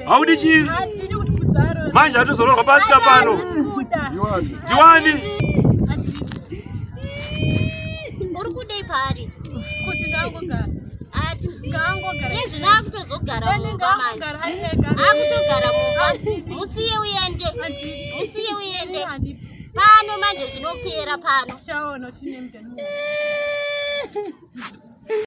Audichi manje atuzororwa pasika pano Jiwani uri kudei pari kuti ndangogara ati ndangogara yezvi nakutozogara mumba manje akutogara mumba musiye uende pano manje zvinopera pano chaona tine mutemo